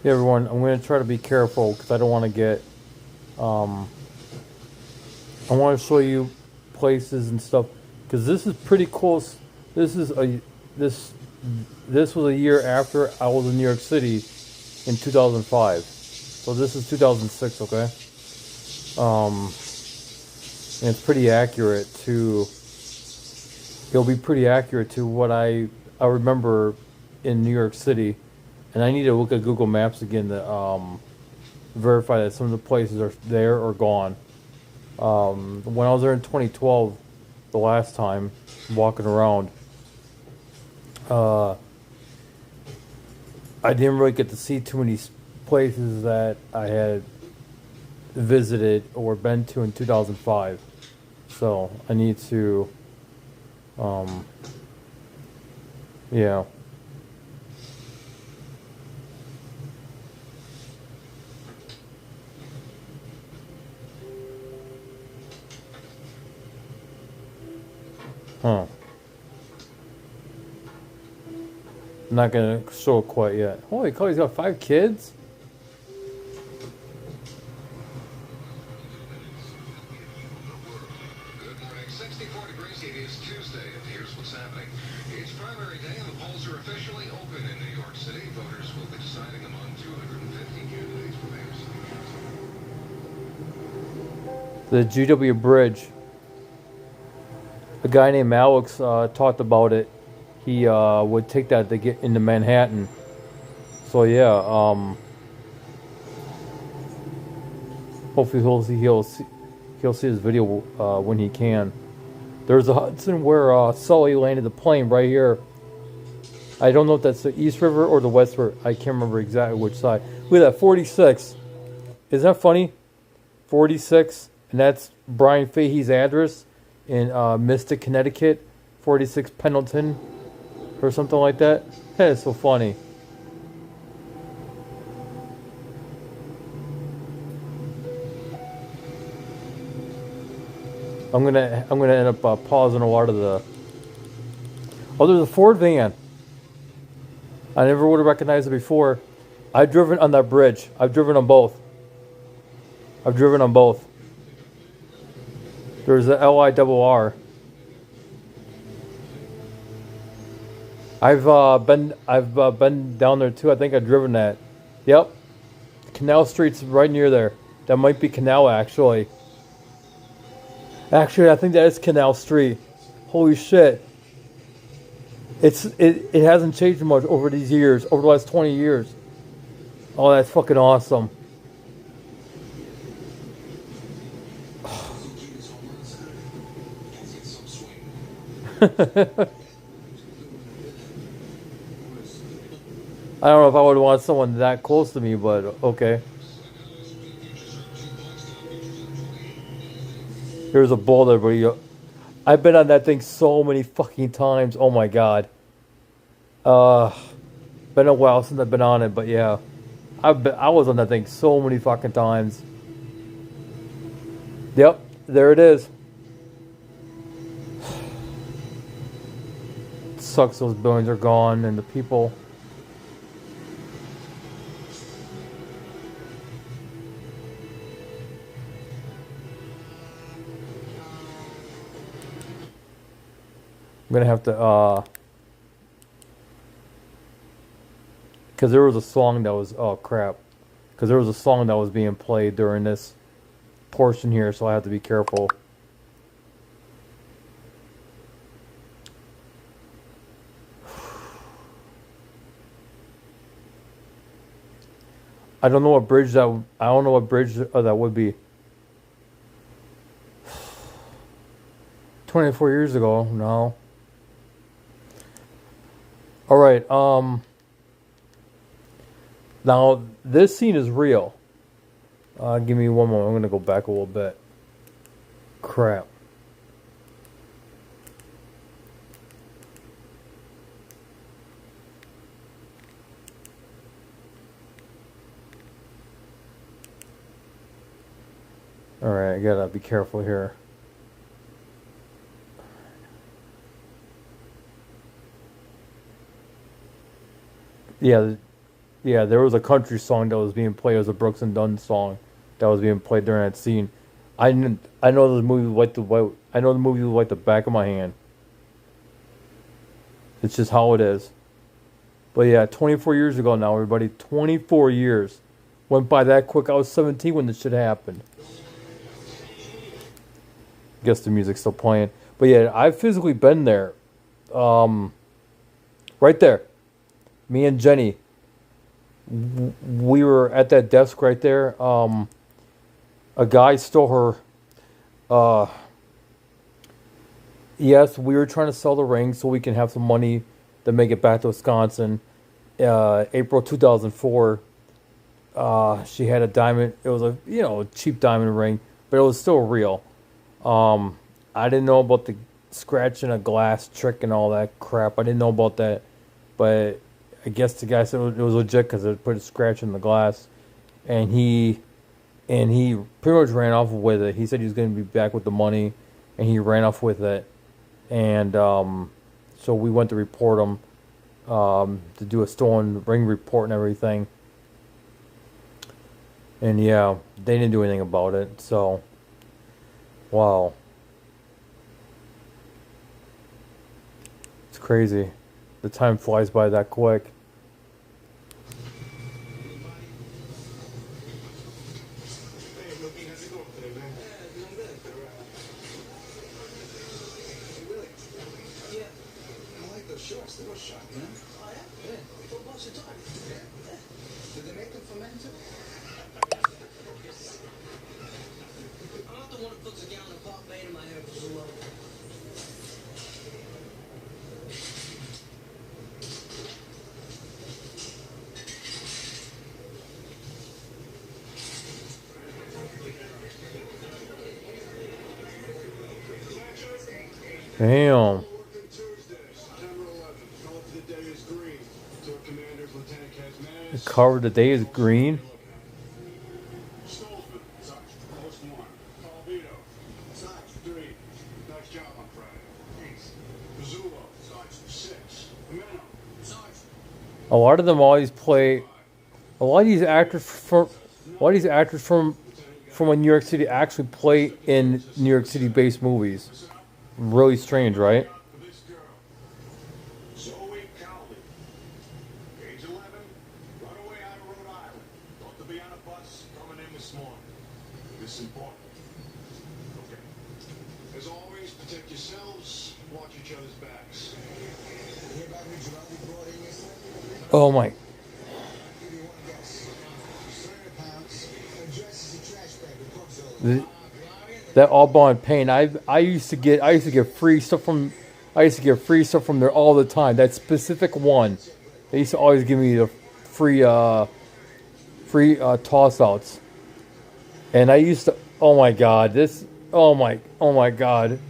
Hey everyone, I'm going to try to be careful because I don't want to get. Um, I want to show you places and stuff because this is pretty close. This is a this this was a year after I was in New York City in 2005. So this is 2006, okay? Um, and it's pretty accurate to. It'll be pretty accurate to what I remember in New York City, and I need to look at Google Maps again to verify that some of the places are there or gone. When I was there in 2012, the last time walking around, uh, I didn't really get to see too many places that I had visited or been to in 2005. So I need to, um, yeah. Huh. I'm not gonna show it quite yet. Holy cow, he's got 5 kids? Good morning. 64 degrees. It is Tuesday, and here's what's happening. It's primary day, and the polls are officially open in New York City. Voters will be deciding among 250 candidates for mayor, city council. The GW Bridge. A guy named Alex talked about it. He would take that to get into Manhattan. So yeah, hopefully he'll see his video when he can. There's a Hudson where Sully landed the plane right here. I don't know if that's the East River or the West River. I can't remember exactly which side. Look at that, 46. Isn't that funny? 46, and that's Brian Fahey's address in Mystic, Connecticut. 46 Pendleton or something like that. That is so funny. I'm gonna end up pausing a lot of the. Oh, there's a Ford van. I never would have recognized it before. I've driven on that bridge. I've driven on both. I've driven on both. There's the LIRR. I've been down there too. I think I've driven that. Yep, Canal Street's right near there. That might be Canal actually. Actually, I think that is Canal Street. Holy shit! It hasn't changed much over these years, over the last 20 years. Oh, that's fucking awesome. I don't know if I would want someone that close to me, but okay. There's a boulder, but I've been on that thing so many fucking times. Oh my god. Uh, been a while since I've been on it, but yeah, I was on that thing so many fucking times. Yep, there it is. Sucks those buildings are gone and the people. I'm gonna have to because there was a song that was oh crap, because there was a song that was being played during this portion here, so I have to be careful. I don't know what bridge that I don't know what bridge that would be. 24 years ago, no. All right. Now this scene is real. Give me one moment. I'm gonna go back a little bit. Crap. All right, I gotta be careful here. Yeah, Yeah, there was a country song that was being played. It was a Brooks and Dunn song that was being played during that scene. I know the movie like I know the movie like the back of my hand. It's just how it is. But yeah, 24 years ago now, everybody. 24 years. Went by that quick. I was 17 when this shit happened. Guess the music's still playing. But yeah, I've physically been there. Um, right there. Me and Jenny. We were at that desk right there. A guy stole her. Uh, yes, we were trying to sell the ring so we can have some money to make it back to Wisconsin. April 2004. She had a diamond. It was a cheap diamond ring, but it was still real. I didn't know about the scratching a glass trick and all that crap. I didn't know about that, but I guess the guy said it was legit because it put a scratch in the glass, and he pretty much ran off with it. He said he was going to be back with the money, and he ran off with it, and so we went to report him to do a stolen ring report and everything. And yeah, they didn't do anything about it. So, wow, it's crazy. The time flies by that quick. Shorts, they were sharp, man. Oh, yeah? Yeah. For a bunch of time. Yeah. Did they make them for men, too? I'm not the one who puts a gallon of pot made in my hair for so long. Damn. The cover of the day is green. A lot of them always play. A lot of these actors from New York City actually play in New York City based movies. Really strange, right? As always, protect yourselves, watch each other's backs. Oh my. That all bond pain. I used to get free stuff from there all the time. That specific one. They used to always give me the free toss outs. And I used to, oh my god, oh my god.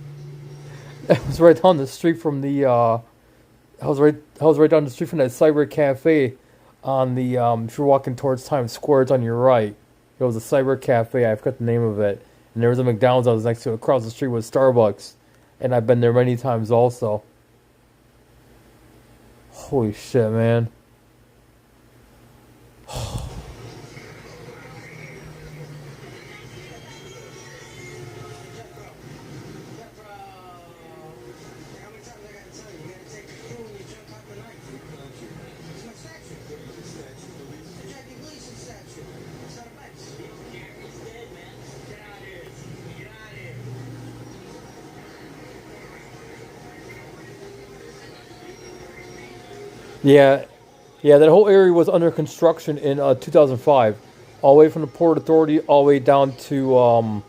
That was right down the street from the I was right down the street from that cyber cafe on the if you're walking towards Times Square, it's on your right. It was a cyber cafe, I forgot the name of it. And there was a McDonald's I was next to. Across the street was Starbucks. And I've been there many times also. Holy shit, man. Yeah, yeah, that whole area was under construction in 2005, all the way from the Port Authority all the way down to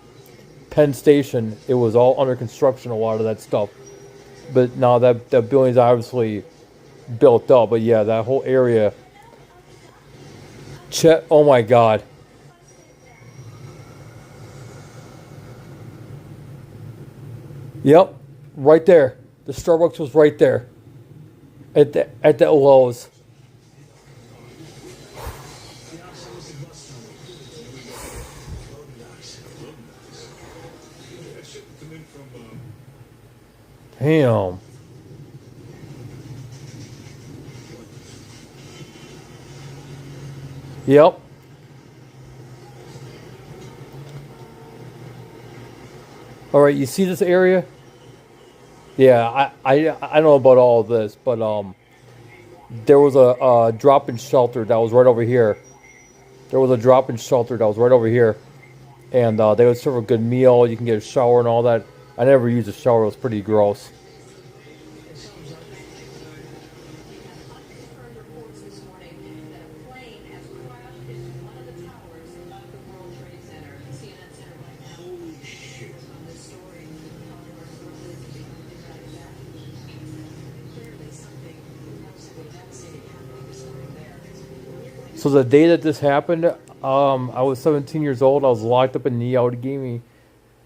Penn Station. It was all under construction, a lot of that stuff. But now that building's obviously built up. But yeah, that whole area. Oh my God. Yep, right there. The Starbucks was right there. At that Lowe's. Damn. Yep. All right, you see this area? Yeah, I don't know about all of this, but there was a drop-in shelter that was right over here. There was a drop-in shelter that was right over here, and they would serve a good meal. You can get a shower and all that. I never used a shower; it was pretty gross. So the day that this happened, I was 17 years old. I was locked up in the Allegheny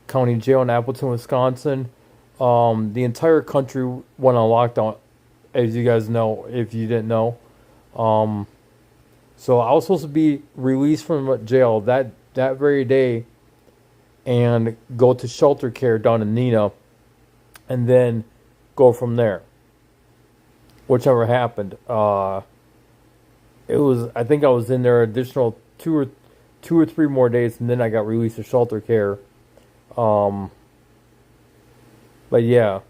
County Jail in Appleton, Wisconsin. The entire country went on lockdown, as you guys know, if you didn't know. Um, so I was supposed to be released from jail that very day and go to shelter care down in Neenah, and then go from there. Whichever happened. It was, I think I was in there additional two or three more days, and then I got released to shelter care. Um, but yeah,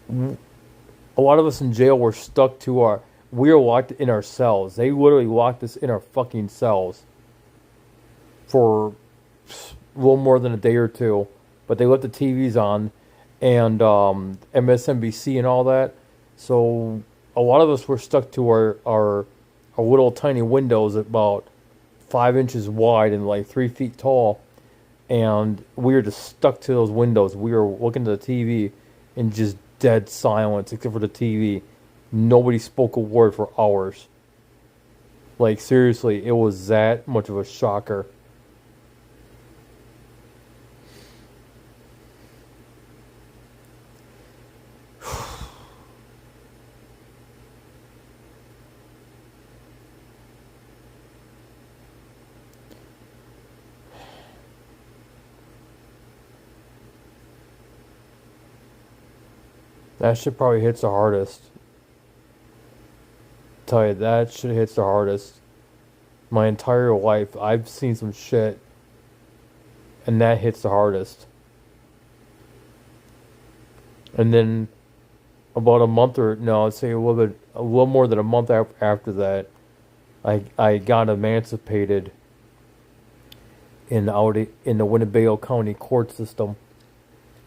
a lot of us in jail were stuck to we were locked in our cells. They literally locked us in our fucking cells for a little more than a day or two. But they left the TVs on and MSNBC and all that. So a lot of us were stuck to our little tiny windows about 5 inches wide and like 3 feet tall. And we were just stuck to those windows. We were looking at the TV in just dead silence except for the TV. Nobody spoke a word for hours. Like, seriously, it was that much of a shocker. That shit probably hits the hardest. Tell you, that shit hits the hardest. My entire life, I've seen some shit, and that hits the hardest. And then about a month or no, I'd say a little more than a month after that, I got emancipated in the Winnebago County court system.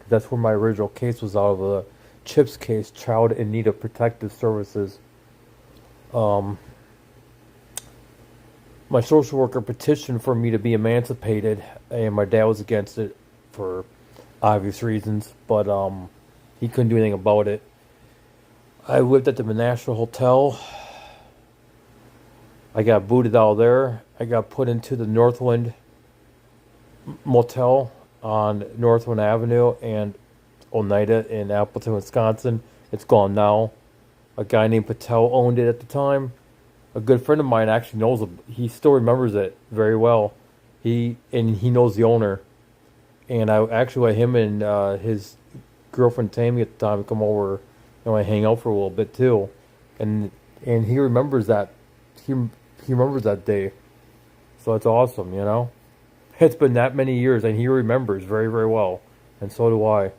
That's where my original case was out of the CHIPS case, Child in Need of Protective Services. My social worker petitioned for me to be emancipated, and my dad was against it for obvious reasons, but he couldn't do anything about it. I lived at the National Hotel. I got booted out of there. I got put into the Northwind Motel on Northwind Avenue and Oneida in Appleton, Wisconsin. It's gone now. A guy named Patel owned it at the time. A good friend of mine actually knows him. He still remembers it very well. He knows the owner. And I actually let him and his girlfriend Tammy at the time come over and I hang out for a little bit too. And he remembers that. He remembers that day. So it's awesome, you know. It's been that many years and he remembers very, very well. And so do I.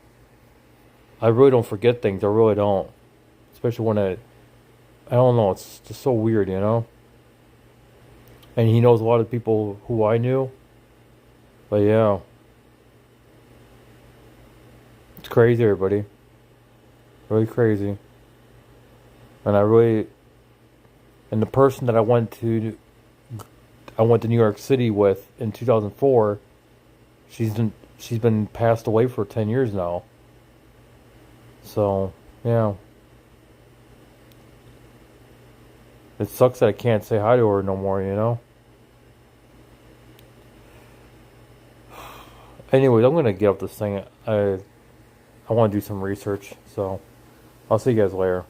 I really don't forget things. I really don't. Especially when I don't know. It's just so weird, you know. And he knows a lot of people who I knew. But yeah. It's crazy, everybody. Really crazy. And and the person that I went to New York City with in 2004, she's been passed away for 10 years now. So, yeah. It sucks that I can't say hi to her no more, you know? Anyways, I'm going to get off this thing. I want to do some research, so I'll see you guys later.